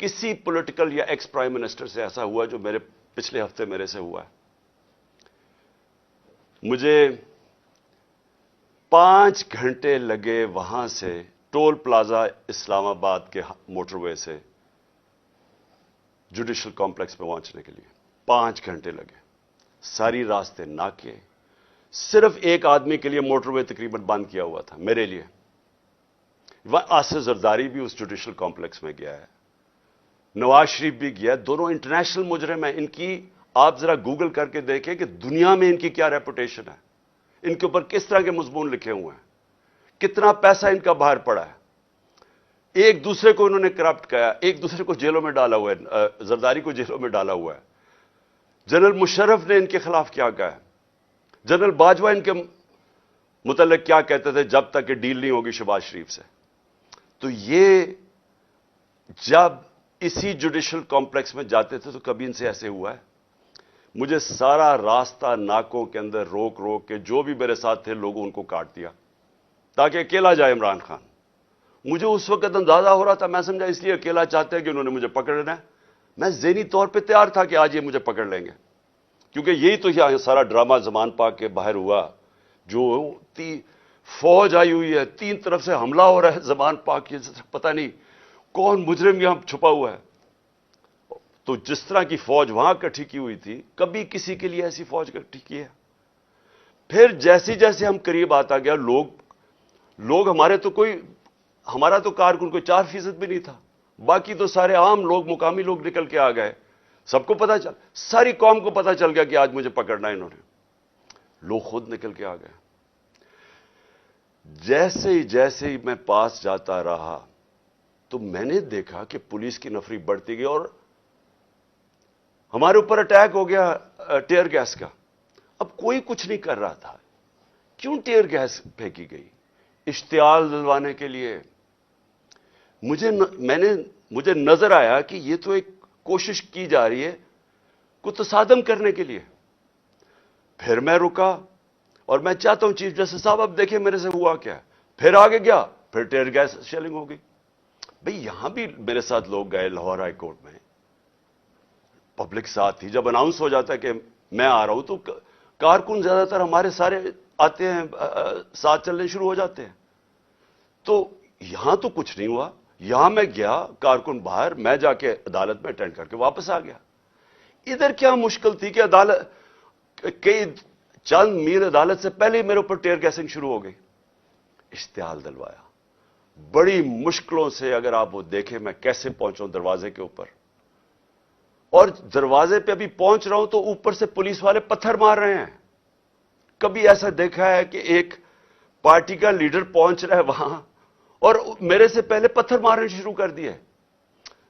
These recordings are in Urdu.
کسی پولیٹیکل یا ایکس پرائم منسٹر سے ایسا ہوا جو میرے پچھلے ہفتے میرے سے ہوا ہے. مجھے 5 گھنٹے لگے وہاں سے ٹول پلازا اسلام آباد کے موٹر وے سے جوڈیشل کمپلیکس میں پہنچنے کے لیے 5 گھنٹے لگے. ساری راستے ناکے. صرف ایک آدمی کے لیے موٹر وے تقریباً بند کیا ہوا تھا, میرے لیے. آصف زرداری بھی اس جوڈیشل کمپلیکس میں گیا ہے, نواز شریف بھی گیا. دونوں انٹرنیشنل مجرم ہیں. ان کی آپ ذرا گوگل کر کے دیکھیں کہ دنیا میں ان کی کیا ریپوٹیشن ہے, ان کے اوپر کس طرح کے مضمون لکھے ہوئے ہیں, کتنا پیسہ ان کا باہر پڑا ہے. ایک دوسرے کو انہوں نے کرپٹ کیا, ایک دوسرے کو جیلوں میں ڈالا ہوا ہے. زرداری کو جیلوں میں ڈالا ہوا ہے. جنرل مشرف نے ان کے خلاف کیا کہا ہے. جنرل باجوہ ان کے متعلق کیا کہتے تھے جب تک کہ ڈیل نہیں ہوگی شہباز شریف سے. تو یہ جب اسی جوڈیشل کمپلیکس میں جاتے تھے تو کبھی ان سے ایسے ہوا ہے. مجھے سارا راستہ ناکوں کے اندر روک روک کے جو بھی میرے ساتھ تھے لوگوں ان کو کاٹ دیا تاکہ اکیلا جائے عمران خان. مجھے اس وقت اندازہ ہو رہا تھا, میں سمجھا اس لیے اکیلا چاہتے ہیں کہ انہوں نے مجھے پکڑنا ہے. میں ذہنی طور پہ تیار تھا کہ آج یہ مجھے پکڑ لیں گے, کیونکہ یہی تو یہاں سارا ڈرامہ زمان پاک کے باہر ہوا. جو فوج آئی ہوئی ہے, 3 طرف سے حملہ ہو رہا ہے زمان پاک کی, پتہ نہیں کون مجرم یہاں چھپا ہوا ہے. تو جس طرح کی فوج وہاں اکٹھی کی ہوئی تھی, کبھی کسی کے لیے ایسی فوج اکٹھی کی ہے. پھر جیسے جیسے ہم قریب آتا گیا لوگ ہمارا تو کارکن کوئی 4% بھی نہیں تھا, باقی تو سارے عام لوگ, مقامی لوگ نکل کے آ گئے. سب کو پتا چل, ساری قوم کو پتا چل گیا کہ آج مجھے پکڑنا ہے انہوں نے. لوگ خود نکل کے آ گئے. جیسے ہی میں پاس جاتا رہا تو میں نے دیکھا کہ پولیس کی نفری بڑھتی گئی اور ہمارے اوپر اٹیک ہو گیا ٹیئر گیس کا. اب کوئی کچھ نہیں کر رہا تھا. کیوں ٹیئر گیس پھینکی گئی؟ اشتعال دلوانے کے لیے. مجھے نظر آیا کہ یہ تو ایک کوشش کی جا رہی ہے کو تصادم کرنے کے لیے. پھر میں رکا اور میں چاہتا ہوں چیف جسٹس صاحب اب دیکھیں میرے سے ہوا کیا. پھر آگے گیا, پھر ٹیئر گیس شیلنگ ہو گئی. بھئی یہاں بھی میرے ساتھ لوگ گئے لاہور ہائی کورٹ میں, پبلک ساتھ تھی. جب اناؤنس ہو جاتا ہے کہ میں آ رہا ہوں تو کارکن زیادہ تر ہمارے سارے آتے ہیں, ساتھ چلنے شروع ہو جاتے ہیں. تو یہاں تو کچھ نہیں ہوا. یہاں میں گیا, کارکن باہر, میں جا کے عدالت میں اٹینڈ کر کے واپس آ گیا. ادھر کیا مشکل تھی کہ عدالت کئی چند میل عدالت سے پہلے ہی میرے اوپر ٹیئر گیسنگ شروع ہو گئی. اشتعال دلوایا بڑی مشکلوں سے. اگر آپ وہ دیکھیں میں کیسے پہنچا دروازے کے اوپر, اور دروازے پہ ابھی پہنچ رہا ہوں تو اوپر سے پولیس والے پتھر مار رہے ہیں. کبھی ایسا دیکھا ہے کہ ایک پارٹی کا لیڈر پہنچ رہا ہے وہاں اور میرے سے پہلے پتھر مارنے شروع کر دیے.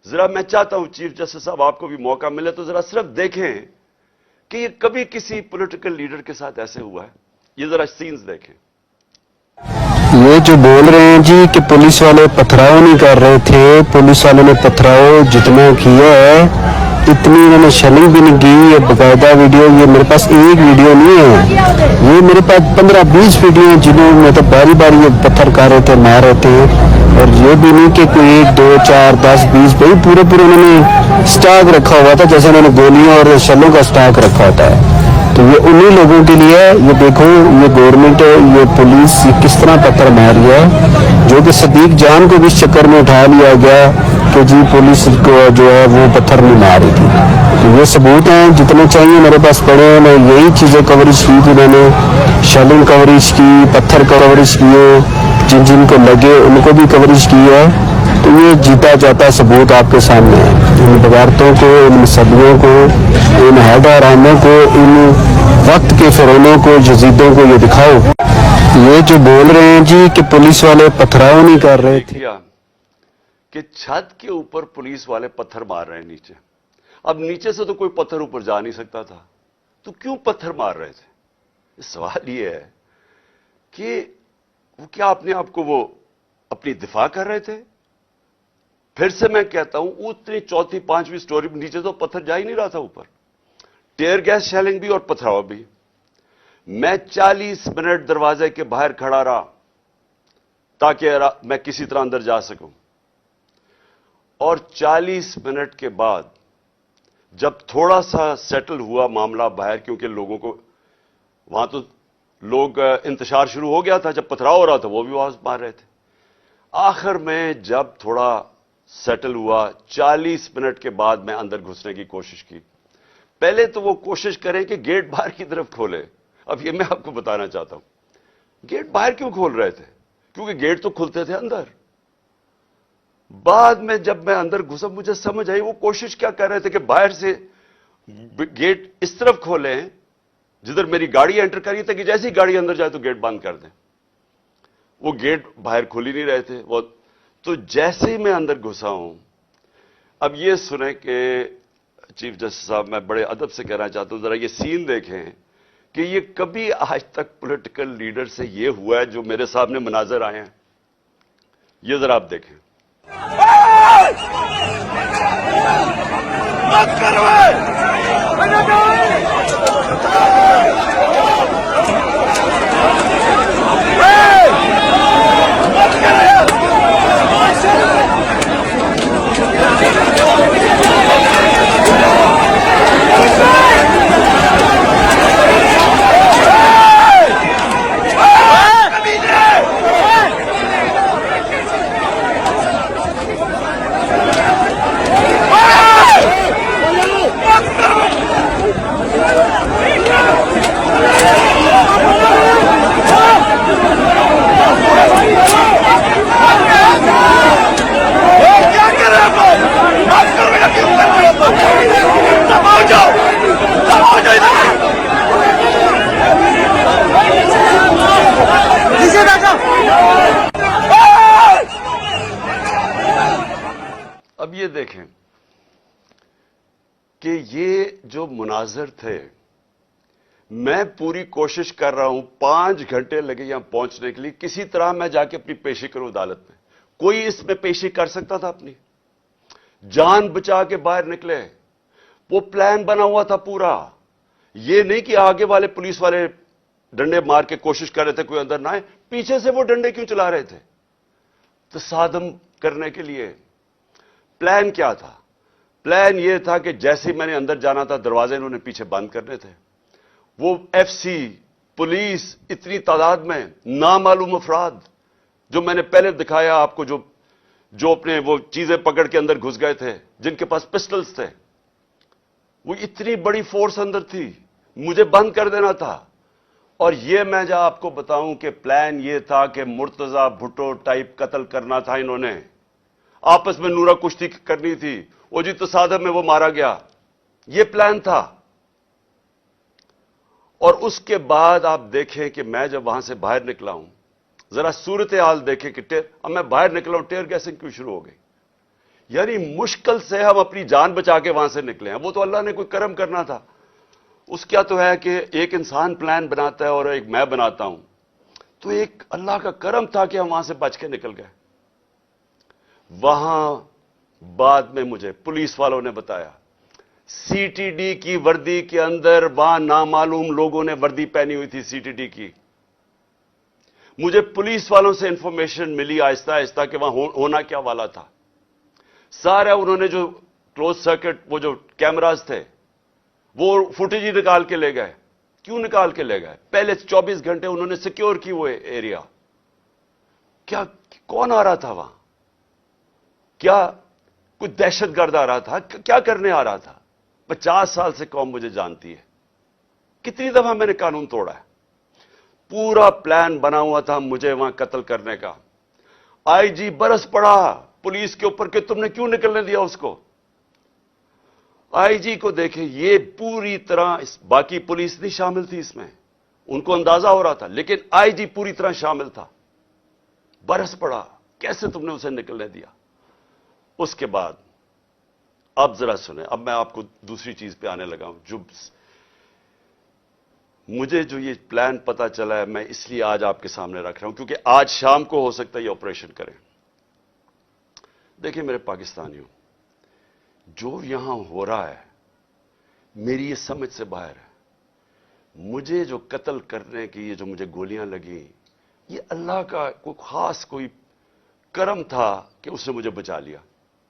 ذرا میں چاہتا ہوں چیف جسٹس صاحب آپ کو بھی موقع ملے تو ذرا صرف دیکھیں کہ یہ کبھی کسی پولیٹیکل لیڈر کے ساتھ ایسے ہوا ہے. یہ ذرا سینز دیکھیں. یہ جو بول رہے ہیں جی کہ پولیس والے پتھراؤ نہیں کر رہے تھے, پولیس والوں نے پتھراؤ جتنا کیا ہے اتنی انہوں نے شیلنگ بھی نہیں کی. یہ باقاعدہ ویڈیو, یہ میرے پاس ایک ویڈیو نہیں ہے, یہ میرے پاس 15-20 ویڈیو ہیں جنہوں میں تو باری باری یہ پتھر کر رہے تھے, مار رہے تھے. اور یہ بھی نہیں کہ کوئی 1 2 4 10 20 بھائی پورے انہوں نے سٹاک رکھا ہوا تھا, جیسے انہوں نے گولیاں اور شلوں کا سٹاک رکھا ہوتا ہے. تو یہ انہی لوگوں کے لیے, یہ دیکھو یہ گورنمنٹ, یہ پولیس کس طرح پتھر مار رہی ہے, جو کہ صدیق جان کو بھی اس چکر میں اٹھا لیا گیا کہ جی پولیس کو جو ہے وہ پتھر نہیں مار رہی تھی. تو یہ ثبوت ہیں جتنے چاہیے میرے پاس پڑے ہیں. میں یہی چیزیں کوریج کی تھی, میں نے شیلنگ کوریج کی, پتھر کوریج کیے, جن کو لگے ان کو بھی کوریج کی ہے. تو یہ جیتا جاتا ثبوت آپ کے سامنے ہے. ان بغاوتوں کو, ان مصدیوں کو, ان حیدراموں کو, ان وقت کے فرعونوں کو, یزیدوں کو یہ دکھاؤ. یہ جو بول رہے ہیں جی کہ پولیس والے پتھراؤ نہیں کر رہے تھے, کہ چھت کے اوپر پولیس والے پتھر مار رہے ہیں نیچے. اب نیچے سے تو کوئی پتھر اوپر جا نہیں سکتا تھا, تو کیوں پتھر مار رہے تھے؟ سوال یہ ہے کہ وہ کیا اپنے آپ کو وہ اپنی دفاع کر رہے تھے؟ پھر سے میں کہتا ہوں اتنی 4تھی 5ویں سٹوری نیچے تو پتھر جا ہی نہیں رہا تھا اوپر. ٹیئر گیس شیلنگ بھی اور پتھراؤ بھی. میں 40 منٹ دروازے کے باہر کھڑا رہا تاکہ میں کسی طرح اندر جا سکوں. اور 40 منٹ کے بعد جب تھوڑا سا سیٹل ہوا معاملہ باہر، کیونکہ لوگوں کو وہاں تو لوگ انتشار شروع ہو گیا تھا، جب پتھراؤ ہو رہا تھا وہ بھی آواز مار رہے تھے، آخر میں جب تھوڑا سیٹل ہوا 40 منٹ کے بعد میں اندر گھسنے کی کوشش کی۔ پہلے تو وہ کوشش کریں کہ گیٹ باہر کی طرف کھولے۔ اب یہ میں آپ کو بتانا چاہتا ہوں، گیٹ باہر کیوں کھول رہے تھے؟ کیونکہ گیٹ تو کھلتے تھے اندر۔ بعد میں جب میں اندر گھسا مجھے سمجھ آئی وہ کوشش کیا کر رہے تھے کہ باہر سے گیٹ اس طرف کھولیں جدھر میری گاڑی انٹر کری تھی، کہ جیسی گاڑی اندر جائے تو گیٹ بند کر دیں۔ وہ گیٹ باہر کھل ہی نہیں رہے تھے وہ تو جیسے ہی میں اندر گھسا ہوں۔ اب یہ سنیں کہ چیف جسٹس صاحب، میں بڑے ادب سے کہنا چاہتا ہوں، ذرا یہ سین دیکھیں کہ یہ کبھی آج تک پولیٹیکل لیڈر سے یہ ہوا ہے جو میرے سامنے مناظر آئے ہیں۔ یہ ذرا آپ دیکھیں۔ اب یہ دیکھیں کہ یہ جو مناظر تھے، میں پوری کوشش کر رہا ہوں، 5 گھنٹے لگے یہاں پہنچنے کے لیے، کسی طرح میں جا کے اپنی پیشی کروں عدالت میں۔ کوئی اس میں پیشی کر سکتا تھا اپنی؟ جان بچا کے باہر نکلے۔ وہ پلان بنا ہوا تھا پورا، یہ نہیں کہ آگے والے پولیس والے ڈنڈے مار کے کوشش کر رہے تھے کوئی اندر نہ آئے، پیچھے سے وہ ڈنڈے کیوں چلا رہے تھے؟ تصادم کرنے کے لیے۔ پلان کیا تھا؟ پلان یہ تھا کہ جیسے میں نے اندر جانا تھا دروازے انہوں نے پیچھے بند کرنے تھے۔ وہ ایف سی، پولیس، اتنی تعداد میں نامعلوم افراد جو میں نے پہلے دکھایا آپ کو، جو اپنے وہ چیزیں پکڑ کے اندر گھس گئے تھے، جن کے پاس پسٹلز تھے، وہ اتنی بڑی فورس اندر تھی، مجھے بند کر دینا تھا۔ اور یہ میں جب آپ کو بتاؤں کہ پلان یہ تھا کہ مرتضی بھٹو ٹائپ قتل کرنا تھا انہوں نے، آپس میں نورا کشتی کرنی تھی، وہ جی تصادم میں وہ مارا گیا، یہ پلان تھا۔ اور اس کے بعد آپ دیکھیں کہ میں جب وہاں سے باہر نکلا ہوں، ذرا صورتحال دیکھیں کہ اب میں باہر نکلا ہوں، ٹیئر گیسنگ کیوں شروع ہو گئی؟ یعنی مشکل سے ہم اپنی جان بچا کے وہاں سے نکلے ہیں۔ وہ تو اللہ نے کوئی کرم کرنا تھا، اس کیا تو ہے کہ ایک انسان پلان بناتا ہے اور ایک میں بناتا ہوں، تو ایک اللہ کا کرم تھا کہ ہم وہاں سے بچ کے نکل گئے۔ وہاں بعد میں مجھے پولیس والوں نے بتایا، سی ٹی ڈی کی وردی کے اندر وہاں نامعلوم لوگوں نے وردی پہنی ہوئی تھی سی ٹی ڈی کی۔ مجھے پولیس والوں سے انفارمیشن ملی آہستہ آہستہ کہ وہاں ہونا کیا والا تھا۔ سارا انہوں نے جو کلوز سرکٹ وہ جو کیمراز تھے وہ فوٹیج ہی نکال کے لے گئے۔ کیوں نکال کے لے گئے؟ پہلے 24 گھنٹے انہوں نے سیکیور کی وہ ایریا۔ کیا کون آ رہا تھا وہاں؟ کیا کوئی دہشت گرد آ رہا تھا؟ کیا کرنے آ رہا تھا؟ 50 سال سے قوم مجھے جانتی ہے، کتنی دفعہ میں نے قانون توڑا ہے۔ پورا پلان بنا ہوا تھا مجھے وہاں قتل کرنے کا۔ آئی جی برس پڑا پولیس کے اوپر کہ تم نے کیوں نکلنے دیا اس کو۔ آئی جی کو دیکھیں، یہ پوری طرح باقی پولیس نہیں شامل تھی اس میں، ان کو اندازہ ہو رہا تھا، لیکن آئی جی پوری طرح شامل تھا۔ برس پڑا، کیسے تم نے اسے نکلنے دیا؟ اس کے بعد اب ذرا سنیں، اب میں آپ کو دوسری چیز پہ آنے لگا ہوں۔ جو مجھے یہ پلان پتا چلا ہے، میں اس لیے آج آپ کے سامنے رکھ رہا ہوں کیونکہ آج شام کو ہو سکتا ہے یہ آپریشن کریں۔ دیکھیں میرے پاکستانیوں، جو یہاں ہو رہا ہے میری یہ سمجھ سے باہر ہے۔ مجھے جو قتل کرنے کی یہ جو مجھے گولیاں لگیں، یہ اللہ کا کوئی خاص کوئی کرم تھا کہ اس نے مجھے بچا لیا۔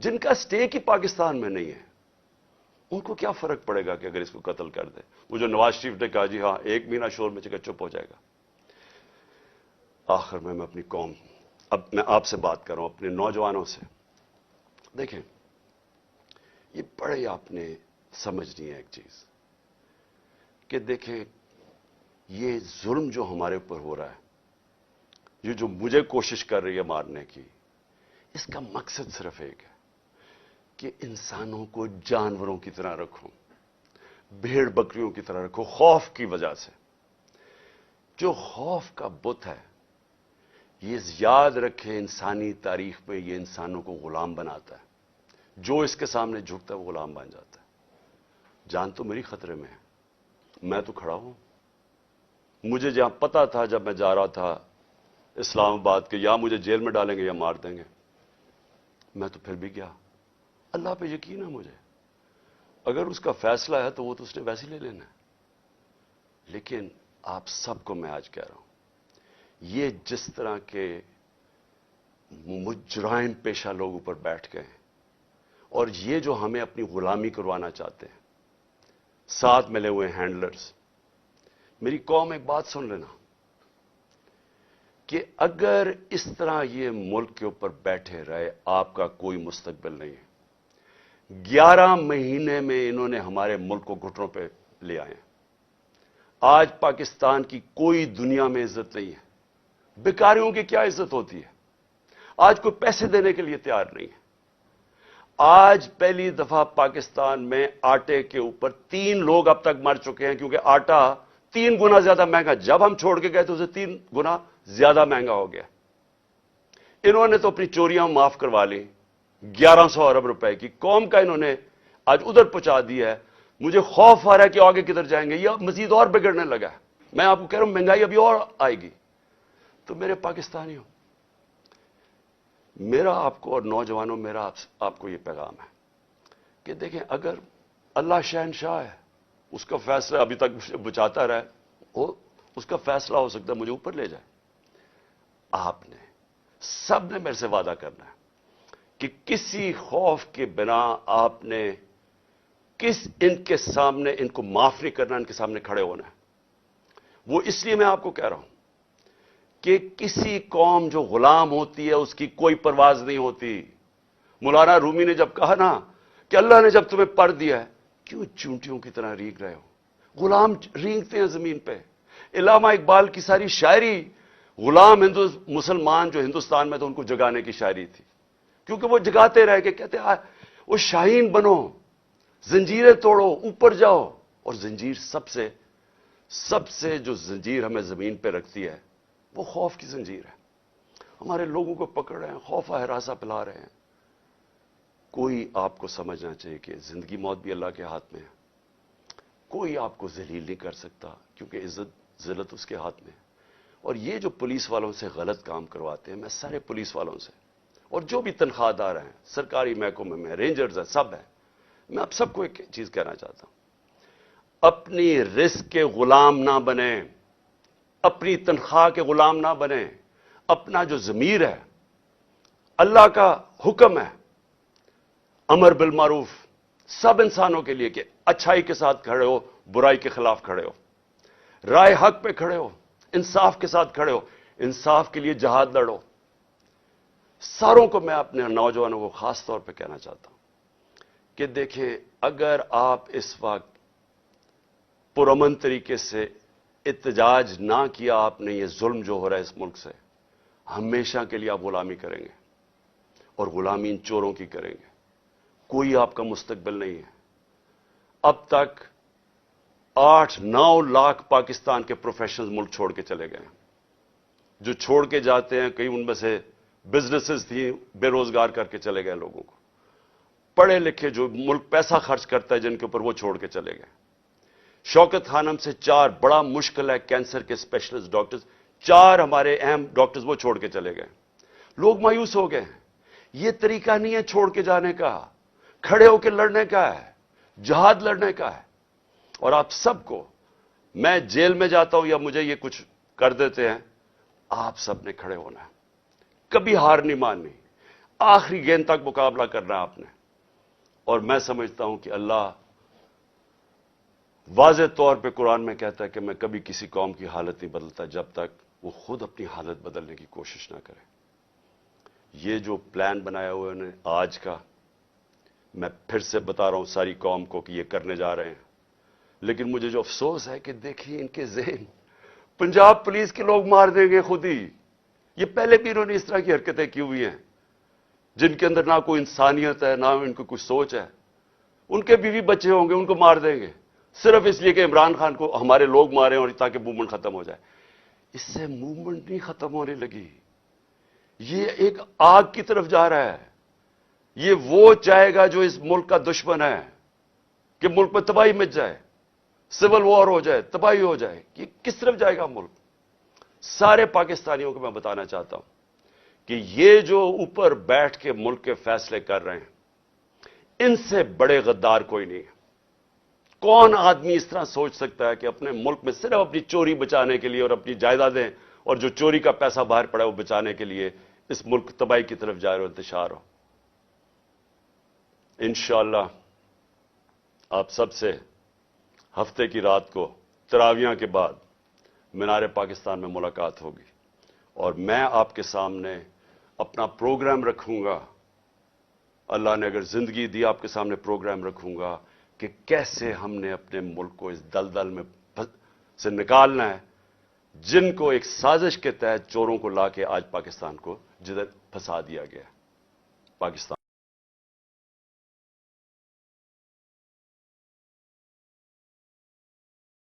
جن کا اسٹیک ہی پاکستان میں نہیں ہے، ان کو کیا فرق پڑے گا کہ اگر اس کو قتل کر دے؟ وہ جو نواز شریف نے کہا جی ہاں 1 مہینہ شور میں چپ ہو جائے گا۔ آخر میں اپنی قوم، اب میں آپ سے بات کر رہا ہوں، اپنے نوجوانوں سے، دیکھیں یہ بڑے آپ نے سمجھنی ہے ایک چیز کہ دیکھیں یہ ظلم جو ہمارے اوپر ہو رہا ہے، یہ جو مجھے کوشش کر رہی ہے مارنے کی، اس کا مقصد صرف ایک ہے کہ انسانوں کو جانوروں کی طرح رکھو، بھیڑ بکریوں کی طرح رکھو، خوف کی وجہ سے۔ جو خوف کا بت ہے، یہ یاد رکھے انسانی تاریخ میں یہ انسانوں کو غلام بناتا ہے۔ جو اس کے سامنے جھکتا ہے وہ غلام بن جاتا ہے۔ جان تو میری خطرے میں ہے، میں تو کھڑا ہوں۔ مجھے جہاں پتا تھا جب میں جا رہا تھا اسلام آباد کہ یا مجھے جیل میں ڈالیں گے یا مار دیں گے، میں تو پھر بھی گیا۔ اللہ پہ یقین ہے مجھے، اگر اس کا فیصلہ ہے تو وہ تو اس نے ویسے لے لینا ہے۔ لیکن آپ سب کو میں آج کہہ رہا ہوں، یہ جس طرح کے مجرم پیشہ لوگ اوپر بیٹھ گئے ہیں اور یہ جو ہمیں اپنی غلامی کروانا چاہتے ہیں، ساتھ ملے ہوئے ہینڈلرز، میری قوم ایک بات سن لینا کہ اگر اس طرح یہ ملک کے اوپر بیٹھے رہے، آپ کا کوئی مستقبل نہیں ہے۔ 11 مہینے میں انہوں نے ہمارے ملک کو گھٹنوں پہ لے آئے ہیں۔ آج پاکستان کی کوئی دنیا میں عزت نہیں ہے۔ بیکاریوں کی کیا عزت ہوتی ہے؟ آج کوئی پیسے دینے کے لیے تیار نہیں ہے۔ آج پہلی دفعہ پاکستان میں آٹے کے اوپر 3 لوگ اب تک مر چکے ہیں، کیونکہ آٹا 3 گنا زیادہ مہنگا، جب ہم چھوڑ کے گئے تو اسے 3 گنا زیادہ مہنگا ہو گیا۔ انہوں نے تو اپنی چوریاں معاف کروا لی، 1100 ارب روپے کی قوم کا انہوں نے آج ادھر پہنچا دیا ہے۔ مجھے خوف آ رہا ہے کہ آگے کدھر جائیں گے، یہ مزید اور بگڑنے لگا ہے۔ میں آپ کو کہہ رہا ہوں مہنگائی ابھی اور آئے گی۔ تو میرے پاکستانیوں، میرا آپ کو اور نوجوانوں، میرا آپ کو یہ پیغام ہے کہ دیکھیں اگر اللہ شہنشاہ ہے، اس کا فیصلہ ابھی تک بچاتا رہا ہے، اس کا فیصلہ ہو سکتا ہے مجھے اوپر لے جائے۔ آپ نے سب نے میرے سے وعدہ کرنا ہے کہ کسی خوف کے بنا آپ نے ان کے سامنے، ان کو معاف نہیں کرنا، ان کے سامنے کھڑے ہونا ہے۔ وہ اس لیے میں آپ کو کہہ رہا ہوں کہ کسی قوم جو غلام ہوتی ہے اس کی کوئی پرواز نہیں ہوتی۔ مولانا رومی نے جب کہا نا کہ اللہ نے جب تمہیں پر دیا ہے، کیوں چونٹیوں کی طرح رینگ رہے ہو؟ غلام رینگتے ہیں زمین پہ۔ علامہ اقبال کی ساری شاعری غلام مسلمان جو ہندوستان میں تو ان کو جگانے کی شاعری تھی، کیونکہ وہ جگاتے رہے کہ کہتے وہ شاہین بنو، زنجیریں توڑو، اوپر جاؤ۔ اور زنجیر سب سے جو زنجیر ہمیں زمین پہ رکھتی ہے وہ خوف کی زنجیر ہے۔ ہمارے لوگوں کو پکڑ رہے ہیں، خوف ہراساں پلا رہے ہیں۔ کوئی آپ کو سمجھنا چاہیے کہ زندگی موت بھی اللہ کے ہاتھ میں ہے۔ کوئی آپ کو ذلیل نہیں کر سکتا، کیونکہ عزت ذلت اس کے ہاتھ میں ہے۔ اور یہ جو پولیس والوں سے غلط کام کرواتے ہیں، میں سارے پولیس والوں سے اور جو بھی تنخواہ دار ہیں، سرکاری محکمے میں رینجرز ہیں، سب ہیں، میں آپ سب کو ایک چیز کہنا چاہتا ہوں، اپنی رزق کے غلام نہ بنیں، اپنی تنخواہ کے غلام نہ بنیں۔ اپنا جو ضمیر ہے، اللہ کا حکم ہے امر بالمعروف سب انسانوں کے لیے کہ اچھائی کے ساتھ کھڑے ہو، برائی کے خلاف کھڑے ہو، رائے حق پہ کھڑے ہو، انصاف کے ساتھ کھڑے ہو، انصاف کے لیے جہاد لڑو۔ ساروں کو میں اپنے نوجوانوں کو خاص طور پہ کہنا چاہتا ہوں کہ دیکھیں اگر آپ اس وقت پرامن طریقے سے احتجاج نہ کیا آپ نے، یہ ظلم جو ہو رہا ہے اس ملک سے، ہمیشہ کے لیے آپ غلامی کریں گے، اور غلامی ان چوروں کی کریں گے۔ کوئی آپ کا مستقبل نہیں ہے۔ اب تک 8-9 لاکھ پاکستان کے پروفیشنلز ملک چھوڑ کے چلے گئے ہیں۔ جو چھوڑ کے جاتے ہیں، کئی ان میں سے بزنسز تھیں، بے روزگار کر کے چلے گئے لوگوں کو۔ پڑھے لکھے جو ملک پیسہ خرچ کرتا ہے جن کے اوپر، وہ چھوڑ کے چلے گئے۔ شوکت خانم سے 4 بڑا مشکل ہے کینسر کے اسپیشلسٹ ڈاکٹرز، 4 ہمارے اہم ڈاکٹرز وہ چھوڑ کے چلے گئے۔ لوگ مایوس ہو گئے ہیں۔ یہ طریقہ نہیں ہے چھوڑ کے جانے کا، کھڑے ہو کے لڑنے کا ہے، جہاد لڑنے کا ہے۔ اور آپ سب کو، میں جیل میں جاتا ہوں یا مجھے یہ کچھ کر دیتے ہیں، آپ سب نے کھڑے ہونا ہے، کبھی ہار نہیں ماننی۔ آخری گیند تک مقابلہ کرنا ہے آپ نے. اور میں سمجھتا ہوں کہ اللہ واضح طور پہ قرآن میں کہتا ہے کہ میں کبھی کسی قوم کی حالت نہیں بدلتا جب تک وہ خود اپنی حالت بدلنے کی کوشش نہ کرے. یہ جو پلان بنایا ہوا انہوں نے آج کا، میں پھر سے بتا رہا ہوں ساری قوم کو کہ یہ کرنے جا رہے ہیں. لیکن مجھے جو افسوس ہے کہ دیکھیے ان کے ذہن، پنجاب پولیس کے لوگ مار دیں گے خود ہی. یہ پہلے بھی انہوں نے اس طرح کی حرکتیں کی ہوئی ہیں جن کے اندر نہ کوئی انسانیت ہے، نہ ان کو کوئی سوچ ہے. ان کے بیوی بچے ہوں گے، ان کو مار دیں گے صرف اس لیے کہ عمران خان کو ہمارے لوگ مارے اور تاکہ موومنٹ ختم ہو جائے. اس سے موومنٹ نہیں ختم ہونے لگی، یہ ایک آگ کی طرف جا رہا ہے. یہ وہ چاہے گا جو اس ملک کا دشمن ہے کہ ملک میں تباہی مچ جائے، سول وار ہو جائے، تباہی ہو جائے. یہ کس طرف جائے گا ملک؟ سارے پاکستانیوں کو میں بتانا چاہتا ہوں کہ یہ جو اوپر بیٹھ کے ملک کے فیصلے کر رہے ہیں، ان سے بڑے غدار کوئی نہیں ہے. کون آدمی اس طرح سوچ سکتا ہے کہ اپنے ملک میں صرف اپنی چوری بچانے کے لیے اور اپنی جائیدادیں اور جو چوری کا پیسہ باہر پڑا ہے وہ بچانے کے لیے اس ملک تباہی کی طرف جائے اور انتشار ہو؟ انشاءاللہ آپ سب سے ہفتے کی رات کو تراویحاں کے بعد مینار پاکستان میں ملاقات ہوگی اور میں آپ کے سامنے اپنا پروگرام رکھوں گا. اللہ نے اگر زندگی دی آپ کے سامنے پروگرام رکھوں گا کہ کیسے ہم نے اپنے ملک کو اس دلدل میں سے نکالنا ہے جن کو ایک سازش کے تحت چوروں کو لا کے آج پاکستان کو جدھر پھنسا دیا گیا. پاکستان